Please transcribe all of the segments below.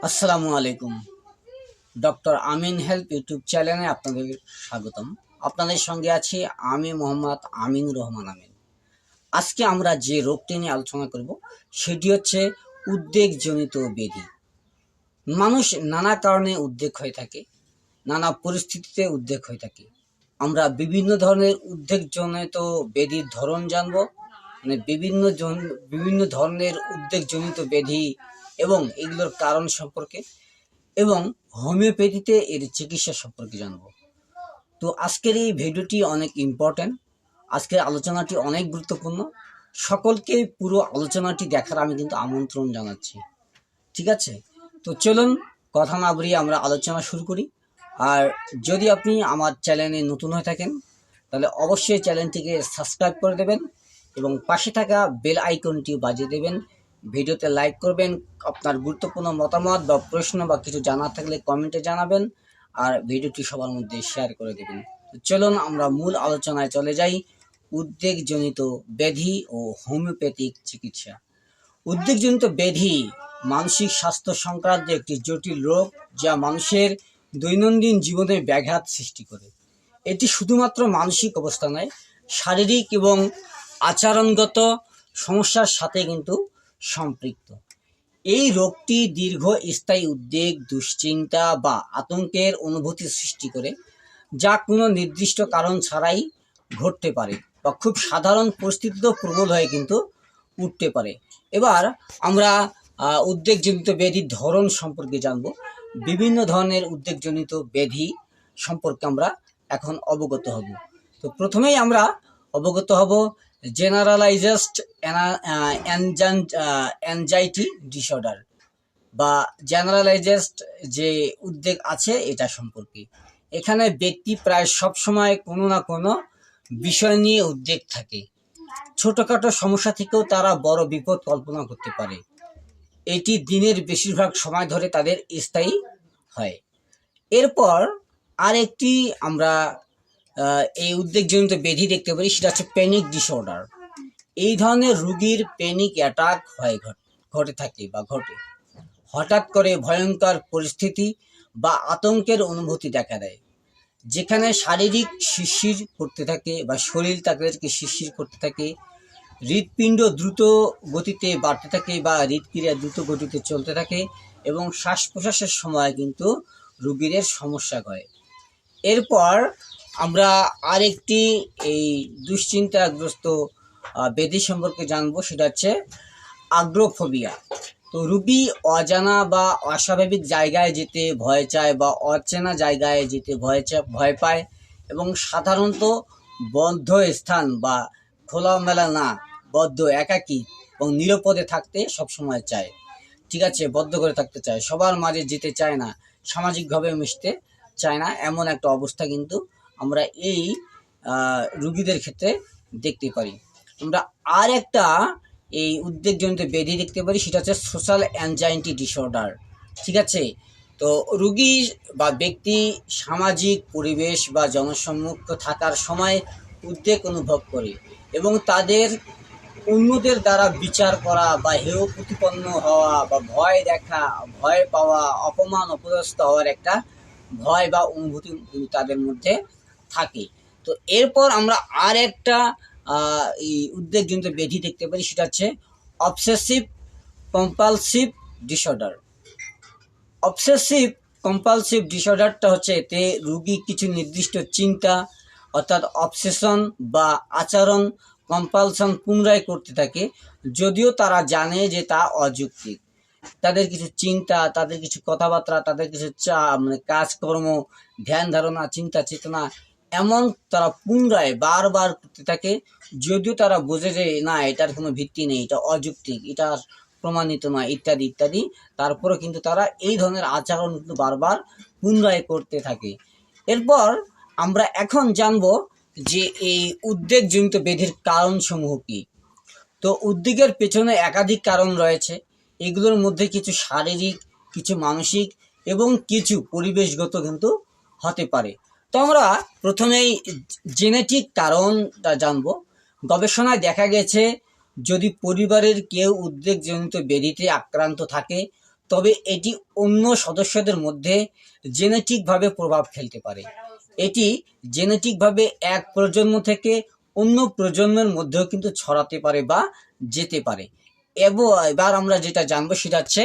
আসসালামু আলাইকুম। ডক্টর আমিন health YouTube চ্যানেলে আপনাদের স্বাগতম। আপনাদের সঙ্গে আছি আমি মোহাম্মদ আমিনুর রহমান আমিন। আজকে আমরা যে রোগটি নিয়ে আলোচনা করব সেটি হচ্ছে উদ্বেগজনিত ব্যাধি। মানুষ নানা কারণে উদ্বেগ হয়ে থাকে, নানা পরিস্থিতিতে উদ্বেগ হয়ে থাকে। আমরা বিভিন্ন ধরনের উদ্বেগজনিত ব্যাধির ধরন জানব, মানে বিভিন্ন ধরনের উদ্বেগজনিত ব্যাধি এবং এগুলোর কারণ সম্পর্কে, এবং হোমিওপ্যাথিতে এর চিকিৎসা সম্পর্কে জানব। তো আজকের এই ভিডিওটি অনেক ইম্পর্ট্যান্ট, আজকের আলোচনাটি অনেক গুরুত্বপূর্ণ। সকলকে পুরো আলোচনাটি দেখার আমি কিন্তু আমন্ত্রণ জানাচ্ছি। ঠিক আছে, তো চলুন কথা না বাড়িয়ে আমরা আলোচনা শুরু করি। আর যদি আপনি আমার চ্যানেলে নতুন হয়ে থাকেন তাহলে অবশ্যই চ্যানেলটিকে সাবস্ক্রাইব করে দেবেন এবং পাশে থাকা বেল আইকনটি বাজিয়ে দেবেন। ভিডিওতে লাইক করবেন, আপনার গুরুত্বপূর্ণ মতামত বা প্রশ্ন বা কিছু জানার থাকলে কমেন্টে জানাবেন, আর ভিডিওটি সবার মধ্যে শেয়ার করে দেবেন। চলুন আমরা মূল আলোচনায় চলে যাই। উদ্বেগজনিত ব্যাধি ও হোমিওপ্যাথিক চিকিৎসা। উদ্বেগজনিত ব্যাধি মানসিক স্বাস্থ্য সংক্রান্ত একটি জটিল রোগ যা মানুষের দৈনন্দিন জীবনে ব্যাঘাত সৃষ্টি করে। এটি শুধুমাত্র মানসিক অবস্থা নয়, শারীরিক এবং আচরণগত সমস্যার সাথে কিন্তু সম্পৃক্ত। এই রোগটি দীর্ঘস্থায়ী উদ্বেগ, দুশ্চিন্তা বা আতঙ্কের অনুভূতি সৃষ্টি করে, যা কোনো নির্দিষ্ট কারণ ছাড়াই ঘটতে পারে বা খুব সাধারণ পরিস্থিতিতেও প্রবল হয়ে কিন্তু উঠতে পারে। এবার আমরা উদ্বেগজনিত ব্যাধির ধরন সম্পর্কে জানব। বিভিন্ন ধরনের উদ্বেগজনিত ব্যাধি সম্পর্কে আমরা এখন অবগত হব। তো প্রথমেই আমরা অবগত হব জেনারেলাইজড অ্যাংজাইটি ডিসঅর্ডার বা জেনারেলাইজড যে উদ্বেগ আছে এটা সম্পর্কে। এখানে ব্যক্তি প্রায় সবসময় কোনো না কোনো বিষয় নিয়ে উদ্বেগ থাকে। ছোটখাটো সমস্যা থেকেও তারা বড় বিপদ কল্পনা করতে পারে। এটি দিনের বেশিরভাগ সময় ধরে তাদের স্থায়ী হয়। এরপর আরেকটি আমরা এই উদ্বেগজনিত ব্যাধি দেখতে পারি, সেটা হচ্ছে প্যানিক ডিসঅর্ডার। এই ধরনের রোগীর প্যানিক অ্যাটাক ঘটে থাকে বা ঘটে। হঠাৎ করে ভয়ঙ্কর পরিস্থিতি বা আতঙ্কের অনুভূতি দেখা দেয়, যেখানে শারীরিক শিরশির করতে থাকে বা শরীর তাদেরকে শিরশির করতে থাকে, হৃৎপিণ্ড দ্রুত গতিতে বাড়তে থাকে বা হৃদক্রিয়া দ্রুত গতিতে চলতে থাকে এবং শ্বাস প্রশ্বাসের সময় কিন্তু রোগীদের সমস্যা হয়। এরপর আমরা আরেকটি এই দুশ্চিন্তাগ্রস্ত ব্যাধি সম্পর্কে জানবো, সেটা হচ্ছে আগ্রোফোবিয়া। তো রোগী অজানা বা অস্বাভাবিক জায়গায় যেতে ভয় চায় বা অচেনা জায়গায় যেতে ভয় পায় এবং সাধারণত বদ্ধ স্থান বা খোলামেলা না, বদ্ধ, একাকী এবং নিরাপদে থাকতে সবসময় চায়। ঠিক আছে, বদ্ধ করে থাকতে চায়, সবার মাঝে যেতে চায় না, সামাজিকভাবে মিশতে চায় না, এমন একটা অবস্থা কিন্তু আমরা এই রুগীদের ক্ষেত্রে দেখতে পারি। আমরা আর একটা এই উদ্বেগজনিত ব্যাধি দেখতে পারি, সেটা হচ্ছে সোশ্যাল অ্যাংজাইটি ডিসঅর্ডার। ঠিক আছে, তো রুগী বা ব্যক্তি সামাজিক পরিবেশ বা জনসম্মুখ থাকার সময় উদ্বেগ অনুভব করে এবং তাদের অন্যদের দ্বারা বিচার করা বা হেয় প্রতিপন্ন হওয়া বা ভয় দেখা, ভয় পাওয়া, অপমান অপদস্থ হওয়ার একটা ভয় বা অনুভূতি তাদের মধ্যে থাকে। তো এরপর আমরা আর একটা এই উদ্বেগজনিত ব্যাধি দেখতে পারি, সেটা হচ্ছে obsessive compulsive disorder. Obsessive compulsive ডিসঅর্ডারটা হচ্ছে, এতে রোগী কিছু নির্দিষ্ট চিন্তা অর্থাৎ অবসেশন বা আচরণ কম্পালশন পুনরায় করতে থাকে, যদিও তারা জানে যে তা অযৌক্তিক। তাদের কিছু চিন্তা, তাদের কিছু কথাবার্তা, তাদের কিছু মানে কাজকর্ম, ধ্যান ধারণা, চিন্তা চেতনা এমন তারা পুনরায় বারবার করতে থাকে, যদিও তারা বোঝে যে না, এটার কোনো ভিত্তি নেই, এটা অযৌক্তিক, এটা প্রমাণিত নয়, ইত্যাদি ইত্যাদি। তারপরে কিন্তু তারা এই ধরনের আচরণ কিন্তু বারবার পুনরায় করতে থাকে। এরপর আমরা এখন জানব যে এই উদ্বেগজনিত ব্যাধির কারণসমূহ কি। তো উদ্বেগের পেছনে একাধিক কারণ রয়েছে। এগুলোর মধ্যে কিছু শারীরিক, কিছু মানসিক এবং কিছু পরিবেশগত কিন্তু হতে পারে। তো আমরা প্রথমেই জেনেটিক কারণটা জানব। গবেষণায় দেখা গেছে, যদি পরিবারের কেউ উদ্বেগজনিত ব্যাধিতে আক্রান্ত থাকে তবে এটি অন্য সদস্যদের মধ্যে জেনেটিকভাবে প্রভাব ফেলতে পারে। এটি জেনেটিকভাবে এক প্রজন্ম থেকে অন্য প্রজন্মের মধ্যেও কিন্তু ছড়াতে পারে বা যেতে পারে। এবার আমরা যেটা জানবো সেটা হচ্ছে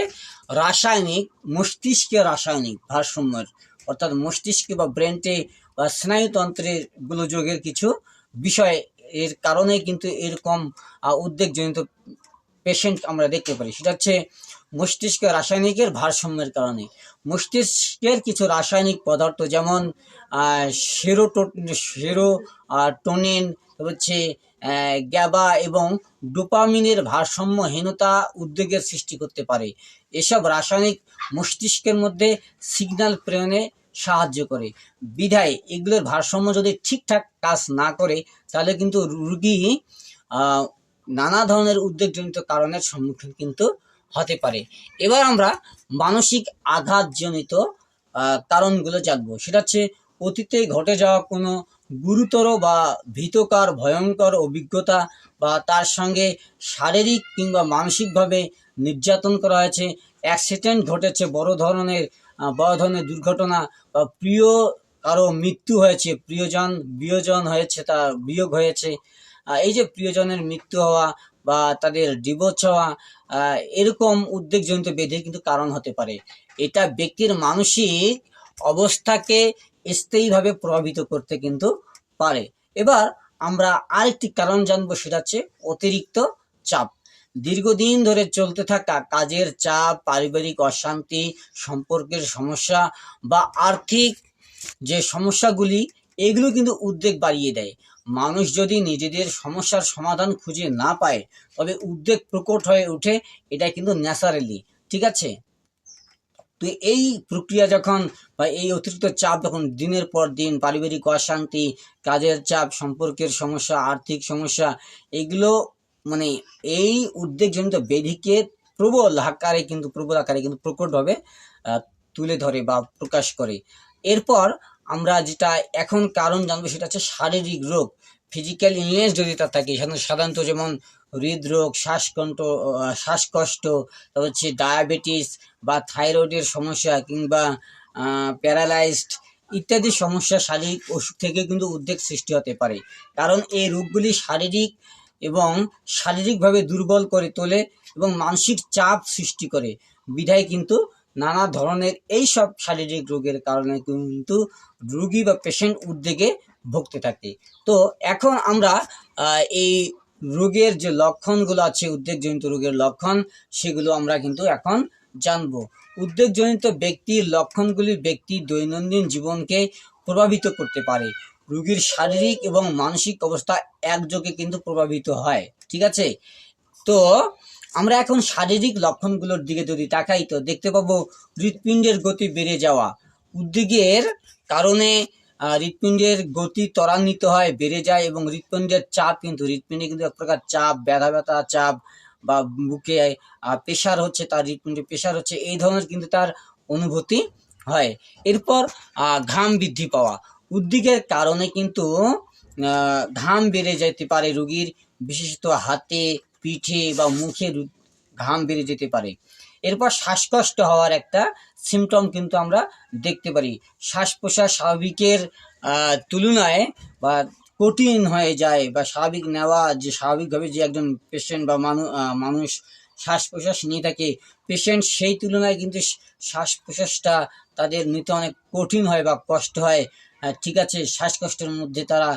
রাসায়নিক, মস্তিষ্কের রাসায়নিক ভারসাম্যের, অর্থাৎ মস্তিষ্কে বা ব্রেনটে বা স্নায়ুতন্ত্রের গোলযোগের কিছু বিষয় এর কারণে কিন্তু এরকম উদ্বেগজনিত পেশেন্ট আমরা দেখতে পারি। সেটা হচ্ছে মস্তিষ্কের রাসায়নিকের ভারসাম্যের কারণে। মস্তিষ্কের কিছু রাসায়নিক পদার্থ যেমন সেরোটোনিন, হচ্ছে গ্যাবা এবং ডোপামিনের ভারসাম্যহীনতা উদ্বেগের সৃষ্টি করতে পারে। এসব রাসায়নিক মস্তিষ্কের মধ্যে সিগন্যাল প্রেরণে সাহায্য করে। বিধায় এগুলোর ভারসাম্য যদি ঠিকঠাক কাজ না করে তাহলে কিন্তু রোগী নানা ধরনের উদ্বেগজনিত কারণের সম্মুখীন কিন্তু হতে পারে। এবার আমরা মানসিক আঘাতজনিত কারণগুলো জানবো। সেটা হচ্ছে অতীতে ঘটে যাওয়া কোনো গুরুতর বা ভীতকর ভয়ঙ্কর অভিজ্ঞতা বা তার সঙ্গে শারীরিক কিংবা মানসিকভাবে নির্যাতন করা হয়েছে, অ্যাক্সিডেন্ট ঘটেছে, বড় ধরনের দুর্ঘটনা বা প্রিয় কারো মৃত্যু হয়েছে, বিয়োজন হয়েছে, তার বিয়োগ হয়েছে। এই যে প্রিয়জনের মৃত্যু হওয়া বা তাদের ডিভোর্স হওয়া, এরকম উদ্বেগজনিত ব্যাধির কিন্তু কারণ হতে পারে। এটা ব্যক্তির মানসিক অবস্থাকে স্থায়ীভাবে প্রভাবিত করতে কিন্তু পারে। এবার আমরা আরেকটি কারণ জানবো, সেটা হচ্ছে অতিরিক্ত চাপ। দীর্ঘদিন ধরে চলতে থাকা কাজের চাপ, পারিবারিক অশান্তি, সম্পর্কের সমস্যা বা আর্থিক যে সমস্যাগুলি, এগুলো কিন্তু উদ্বেগ বাড়িয়ে দেয়। মানুষ যদি নিজেদের সমস্যার সমাধান খুঁজে না পায় তবে উদ্বেগ প্রকট হয়ে ওঠে। এটা কিন্তু ন্যাচারালি, ঠিক আছে? তো এই প্রক্রিয়া যখন বা এই অতিরিক্ত চাপ যখন দিনের পর দিন, পারিবারিক অশান্তি, কাজের চাপ, সম্পর্কের সমস্যা, আর্থিক সমস্যা, এগুলো মানে এই উদ্বেগজনিত ব্যাধিকে প্রবল আকারে কিন্তু প্রকটভাবে তুলে ধরে বা প্রকাশ করে। এরপর আমরা যেটা এখন কারণ জানবো সেটা হচ্ছে শারীরিক রোগ, ফিজিক্যাল ইলনেস যদি তার থাকে, সাধারণত যেমন হৃদরোগ, শ্বাসকষ্ট, তারপর হচ্ছে ডায়াবেটিস বা থাইরয়েডের সমস্যা কিংবা প্যারালাইজড ইত্যাদি সমস্যা, শারীরিক অসুখ থেকে কিন্তু উদ্বেগ সৃষ্টি হতে পারে। কারণ এই রোগগুলি শারীরিকভাবে দুর্বল করে তোলে এবং মানসিক চাপ সৃষ্টি করে। বিধায় কিন্তু নানা ধরনের এই সব শারীরিক রোগের কারণে কিন্তু রোগী বা পেশেন্ট উদ্বেগে ভুগতে থাকে। তো এখন আমরা এই রোগের যে লক্ষণগুলো আছে, উদ্বেগজনিত রোগের লক্ষণ, সেগুলো আমরা কিন্তু এখন জানবো। উদ্বেগজনিত ব্যক্তির লক্ষণগুলি ব্যক্তির দৈনন্দিন জীবনকে প্রভাবিত করতে পারে। রোগীর শারীরিক এবং মানসিক অবস্থা একযোগে কিন্তু প্রভাবিত হয়, ঠিক আছে? তো আমরা এখন শারীরিক লক্ষণগুলোর দিকে যদি তাকাই তো দেখতে পাবো হৃৎপিণ্ডের গতি বেড়ে যাওয়া। উদ্বেগের কারণে হৃৎপিণ্ডের গতি ত্বরান্বিত হয়, বেড়ে যায় এবং হৃৎপিণ্ডে কিন্তু এক প্রকার চাপ, ব্যথা চাপ বা বুকে প্রেশার হচ্ছে, তার হৃৎপিণ্ডে প্রেশার হচ্ছে, এই ধরনের কিন্তু তার অনুভূতি হয়। এরপর ঘাম বৃদ্ধি পাওয়া। উদ্বেগের কারণে কিন্তু ঘাম বেড়ে যেতে পারে রোগীর, বিশেষত হাতে, পিঠে বা মুখে ঘাম বেড়ে যেতে পারে। এরপর শ্বাসকষ্ট হওয়ার একটা সিমটম কিন্তু আমরা দেখতে পারি। শ্বাস প্রশ্বাস স্বাভাবিকের তুলনায় বা কঠিন হয়ে যায়, বা স্বাভাবিক নেওয়া, যে স্বাভাবিকভাবে যে একজন পেশেন্ট বা মানুষ শ্বাস প্রশ্বাস নিয়ে থাকে, পেশেন্ট সেই তুলনায় কিন্তু শ্বাস প্রশ্বাসটা তাদের নিতে অনেক কঠিন হয় বা কষ্ট হয়, ঠিক আছে? শ্বাসকষ্টের মধ্যে তারা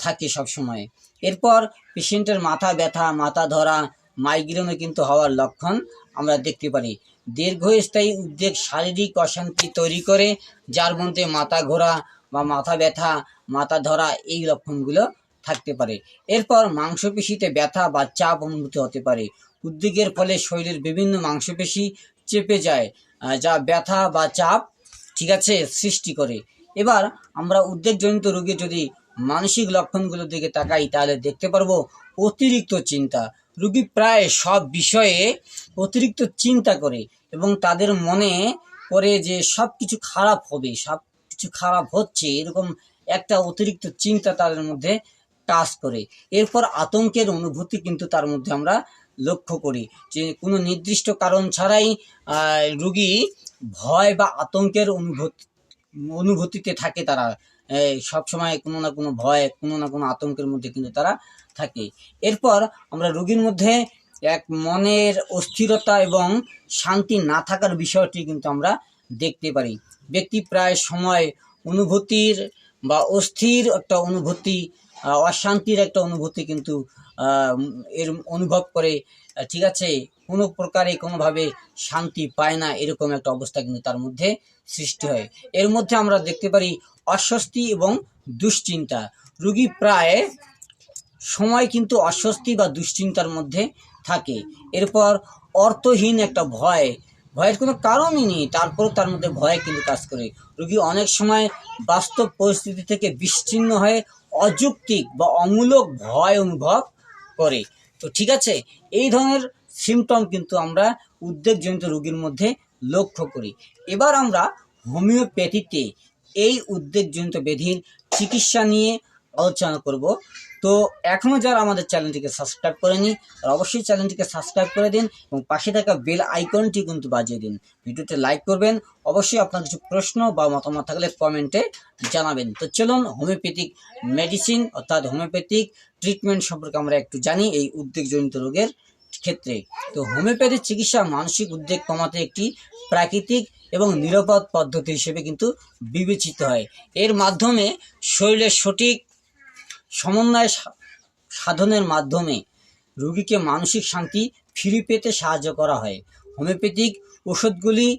থাকে সব সময়। এরপর পেশেন্টের মাথা ব্যথা, মাথা ধরা, মাইগ্রেনও কিন্তু হওয়ার লক্ষণ আমরা দেখতে পারি। দীর্ঘস্থায়ী উদ্বেগ শারীরিক অশান্তি তৈরি করে, যার মধ্যে মাথা ঘোরা বা মাথা ব্যথা, মাথা ধরা, এই লক্ষণগুলো থাকতে পারে। এরপর মাংসপেশিতে ব্যথা বা চাপ অনুভূতি হতে পারে। উদ্বেগের ফলে শরীরের বিভিন্ন মাংসপেশি চেপে যায়, যা ব্যথা বা চাপ, ঠিক আছে, সৃষ্টি করে। এবার আমরা উদ্বেগজনিত রোগীর যদি মানসিক লক্ষণগুলোর দিকে তাকাই তাহলে দেখতে পারবো অতিরিক্ত চিন্তা। রোগী প্রায় সব বিষয়ে অতিরিক্ত চিন্তা করে এবং তাদের মনে করে যে সব কিছু খারাপ হবে, সব কিছু খারাপ হচ্ছে, এরকম একটা অতিরিক্ত চিন্তা তাদের মধ্যে কাজ করে। এরপর আতঙ্কের অনুভূতি কিন্তু তার মধ্যে আমরা লক্ষ্য করি যে কোনো নির্দিষ্ট কারণ ছাড়াই রোগী ভয় বা আতঙ্কের অনুভূতিতে থাকে। তারা সবসময় কোনো না কোনো ভয়, কোনো না কোনো আতঙ্কের মধ্যে কিন্তু তারা থাকে। এরপর আমরা রোগীর মধ্যে এক মনের অস্থিরতা এবং শান্তি না থাকার বিষয়টি কিন্তু আমরা দেখতে পারি। ব্যক্তি প্রায় সময় অনুভূতির বা অস্থির একটা অনুভূতি, অশান্তির একটা অনুভূতি কিন্তু এর অনুভব করে, ঠিক আছে, কোনো প্রকারে কোনোভাবে শান্তি পায় না, এরকম একটা অবস্থা কিন্তু তার মধ্যে সৃষ্টি হয়। এর মধ্যে আমরা দেখতে পারি অস্বস্তি এবং দুশ্চিন্তা। রোগী প্রায় সময় কিন্তু অস্বস্তি বা দুশ্চিন্তার মধ্যে থাকে। এরপর অর্থহীন একটা ভয়, ভয়ের কোনো কারণই নেই, তারপর তার মধ্যে ভয় কিন্তু কাজ করে। রোগী অনেক সময় বাস্তব পরিস্থিতি থেকে বিচ্ছিন্ন হয়ে অযৌক্তিক বা অমূলক ভয় অনুভব করে। তো ঠিক আছে, এই ধরনের সিমটম কিন্তু আমরা উদ্বেগজনিত রোগীর মধ্যে লক্ষ্য করি। এবার আমরা হোমিওপ্যাথিতে এই উদ্বেগজনিত ব্যাধির চিকিৎসা নিয়ে আলোচনা করব। তো এখনও যারা আমাদের চ্যানেলটিকে সাবস্ক্রাইব করেনি তারা অবশ্যই চ্যানেলটিকে সাবস্ক্রাইব করে দিন এবং পাশে থাকা বেল আইকনটি কিন্তু বাজিয়ে দিন। ভিডিওতে লাইক করবেন। অবশ্যই আপনার কিছু প্রশ্ন বা মতামত থাকলে কমেন্টে জানাবেন। তো চলুন হোমিওপ্যাথিক মেডিসিন অর্থাৎ হোমিওপ্যাথিক ট্রিটমেন্ট সম্পর্কে আমরা একটু জানি এই উদ্বেগজনিত রোগের ক্ষেত্রে। তো হোমিওপ্যাথিক চিকিৎসা মানসিক উদ্বেগ কমাতে একটি প্রাকৃতিক এবং নিরাপদ পদ্ধতি হিসেবে কিন্তু বিবেচিত হয়। এর মাধ্যমে শরীরের সঠিক সমন্বয় সাধনের মাধ্যমে রোগীকে মানসিক শান্তি ফিরে পেতে সাহায্য করা হয়। হোমিওপ্যাথিক ওষুধগুলি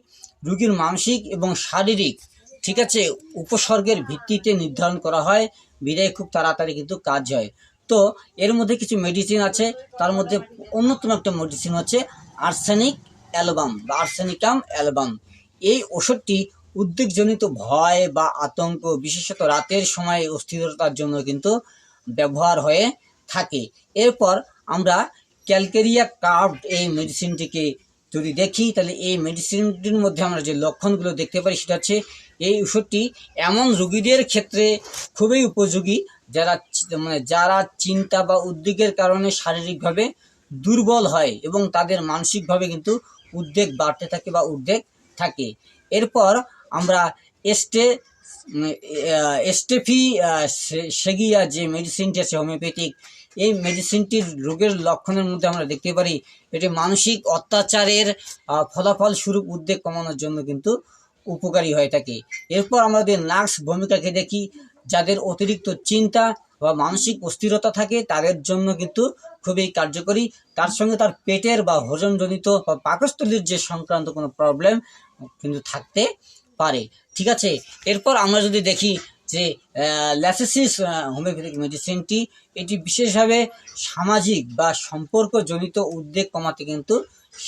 রোগীর মানসিক এবং শারীরিক, ঠিক আছে, উপসর্গের ভিত্তিতে নির্ধারণ করা হয়, বিধায় খুব তাড়াতাড়ি কিন্তু কাজ হয়। তো এর মধ্যে কিছু মেডিসিন আছে, তার মধ্যে অন্যতম একটা মেডিসিন হচ্ছে আর্সেনিক অ্যালবাম বা আর্সেনিকাম অ্যালবাম। এই ওষুধটি উদ্বেগজনিত ভয় বা আতঙ্ক, বিশেষত রাতের সময় অস্থিরতার জন্য কিন্তু ব্যবহার হয়ে থাকে। এরপর আমরা ক্যালকেরিয়া কার্ভ এই মেডিসিনটিকে যদি দেখি, তাহলে এই মেডিসিনটির মধ্যে আমরা যে লক্ষণগুলো দেখতে পাই সেটা হচ্ছে এই ওষুধটি এমন রোগীদের ক্ষেত্রে খুবই উপযোগী যারা চিন্তা বা উদ্বেগের কারণে শারীরিকভাবে দুর্বল হয় এবং তাদের মানসিকভাবে কিন্তু উদ্বেগ বাড়তে থাকে বা উদ্বেগ থাকে। এরপর আমরা সেগিয়া যে মেডিসিনটি আছে হোমিওপ্যাথিক, এই মেডিসিনটির রোগের লক্ষণের মধ্যে আমরা দেখতে পারি এটি মানসিক অত্যাচারের ফলাফল স্বরূপ উদ্বেগ কমানোর জন্য কিন্তু উপকারী হয়ে থাকে। এরপর আমাদের নার্স ভূমিকাকে দেখি, যাদের অতিরিক্ত চিন্তা বা মানসিক অস্থিরতা থাকে তাদের জন্য কিন্তু খুবই কার্যকরী। তার সঙ্গে তার পেটের বা হজমজনিত বা পাকস্থলীর যে সংক্রান্ত কোনো প্রবলেম কিন্তু থাকতে পারে, ঠিক আছে। এরপর আমরা যদি দেখি যে ল্যাসেসিস হোমিওপ্যাথিক মেডিসিনটি, এটি বিশেষভাবে সামাজিক বা সম্পর্কজনিত উদ্বেগ কমাতে কিন্তু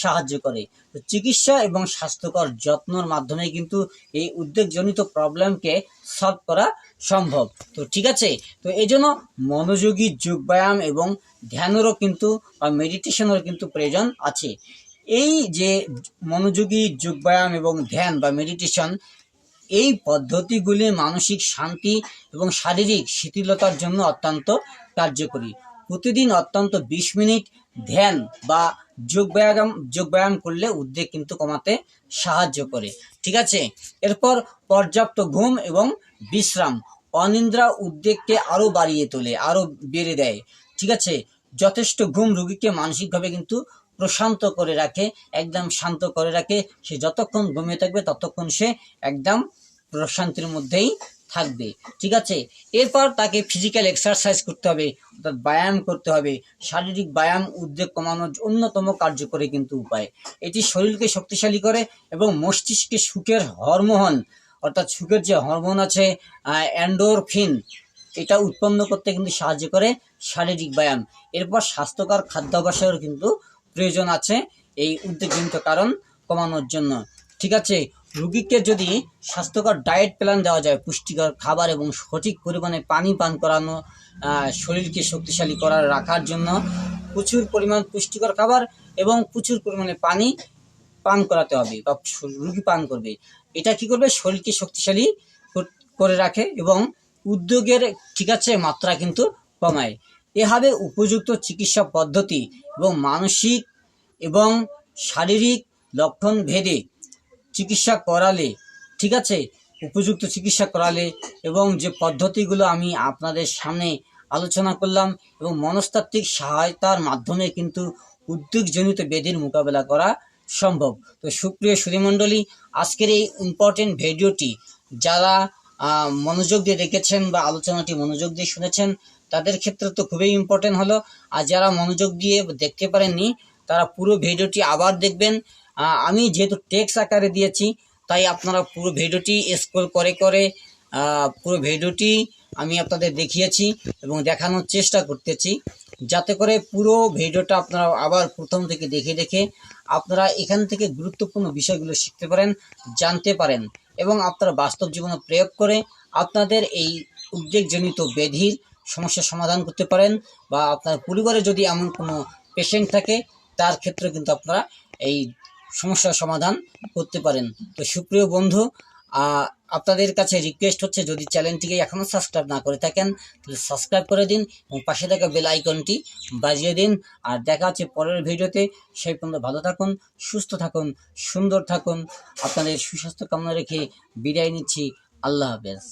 সাহায্য করে। তো চিকিৎসা এবং স্বাস্থ্যকর যত্নের মাধ্যমে কিন্তু এই উদ্বেগজনিত প্রবলেমকে সলভ করা সম্ভব। তো ঠিক আছে, তো এই জন্য মনোযোগী যোগব্যায়াম এবং ধ্যানেরও কিন্তু বা মেডিটেশনেরও কিন্তু প্রয়োজন আছে। এই যে মনোযোগী যোগব্যায়াম এবং ধ্যান বা মেডিটেশন, এই পদ্ধতিগুলি মানসিক শান্তি এবং শারীরিক শিথিলতার জন্য অত্যন্ত কার্যকরী। প্রতিদিন অত্যন্ত 20 মিনিট ধ্যান বা যোগব্যায়াম করলে উদ্বেগ কিন্তু কমাতে সাহায্য করে, ঠিক আছে। এরপর পর্যাপ্ত ঘুম এবং বিশ্রাম, অনিদ্রা উদ্বেগকে আরও বাড়িয়ে তোলে, আরও বেড়ে দেয়, ঠিক আছে। যথেষ্ট ঘুম রোগীকে মানসিকভাবে কিন্তু প্রশান্ত করে রাখে, একদম শান্ত করে রাখে। সে যতক্ষণ ঘুমিয়ে থাকবে ততক্ষণ সে একদম প্রশান্তির মধ্যেই থাকবে, ঠিক আছে। এরপর তাকে ফিজিক্যাল এক্সারসাইজ করতে হবে, অর্থাৎ ব্যায়াম করতে হবে। শারীরিক ব্যায়াম উদ্বেগ কমানোর অন্যতম কার্যকরী কিন্তু উপায়। এটি শরীরকে শক্তিশালী করে এবং মস্তিষ্কে সুখের হরমোন, অর্থাৎ সুখের যে হরমোন আছে এন্ডোরফিন, এটা উৎপন্ন করতে কিন্তু সাহায্য করে শারীরিক ব্যায়াম। এরপর স্বাস্থ্যকর খাদ্যাভ্যাসের কিন্তু প্রয়োজন আছে এই উদ্বেগজনিত কারণ কমানোর জন্য, ঠিক আছে। রোগীকে যদি স্বাস্থ্যকর ডায়েট প্ল্যান দেওয়া যায়, পুষ্টিকর খাবার এবং সঠিক পরিমাণে পানি পান করানো, শরীরকে শক্তিশালী রাখার জন্য প্রচুর পরিমাণ পুষ্টিকর খাবার এবং প্রচুর পরিমাণে পানি পান করাতে হবে বা রোগী পান করবে। এটা কি করবে, শরীরকে শক্তিশালী করে রাখে এবং উদ্যোগের, ঠিক আছে, মাত্রা কিন্তু কমায়। এভাবে উপযুক্ত চিকিৎসা পদ্ধতি এবং মানসিক এবং শারীরিক লক্ষণ ভেদে চিকিৎসা করালে, ঠিক আছে, উপযুক্ত চিকিৎসা করালে এবং যে পদ্ধতিগুলো আমি আপনাদের সামনে আলোচনা করলাম এবং মনস্তাত্ত্বিক সহায়তার মাধ্যমে কিন্তু উদ্বেগজনিত ব্যাধির মোকাবেলা করা সম্ভব। তো সুপ্রিয় সুধীমণ্ডলী, আজকের এই ইম্পর্টেন্ট ভিডিওটি যারা মনোযোগ দিয়ে দেখেছেন বা আলোচনাটি মনোযোগ দিয়ে শুনেছেন তাদের ক্ষেত্রে তো খুবই ইম্পর্টেন্ট হলো। আর যারা মনোযোগ দিয়ে দেখতে পারেননি তারা পুরো ভিডিওটি আবার দেখবেন। আমি যেহেতু টেক্সট আকারে দিয়েছি তাই আপনারা পুরো ভিডিওটি স্ক্রল করে করে পুরো ভিডিওটি আমি আপনাদের দেখিয়েছি এবং দেখানোর চেষ্টা করতেছি, যাতে করে পুরো ভিডিওটা আপনারা আবার প্রথম থেকে দেখে দেখে আপনারা এখান থেকে গুরুত্বপূর্ণ বিষয়গুলো শিখতে পারেন, জানতে পারেন এবং আপনারা বাস্তব জীবনে প্রয়োগ করে আপনাদের এই উদ্বেগজনিত ব্যাধির সমস্যার সমাধান করতে পারেন। বা আপনার পরিবারে যদি এমন কোনো পেশেন্ট থাকে তার ক্ষেত্রে কিন্তু আপনারা এই সমস্যার সমাধান করতে পারেন। তো সুপ্রিয় বন্ধু, আপনাদের কাছে রিকোয়েস্ট হচ্ছে, যদি চ্যানেলটিকে এখনও সাবস্ক্রাইব না করে থাকেন তাহলে সাবস্ক্রাইব করে দিন এবং পাশে থাকা বেল আইকনটি বাজিয়ে দিন। আর দেখা হচ্ছে পরের ভিডিওতে। সেই পর্যন্ত ভালো থাকুন, সুস্থ থাকুন, সুন্দর থাকুন। আপনাদের সুস্বাস্থ্য কামনা রেখে বিদায় নিচ্ছি। আল্লাহ হাফেজ।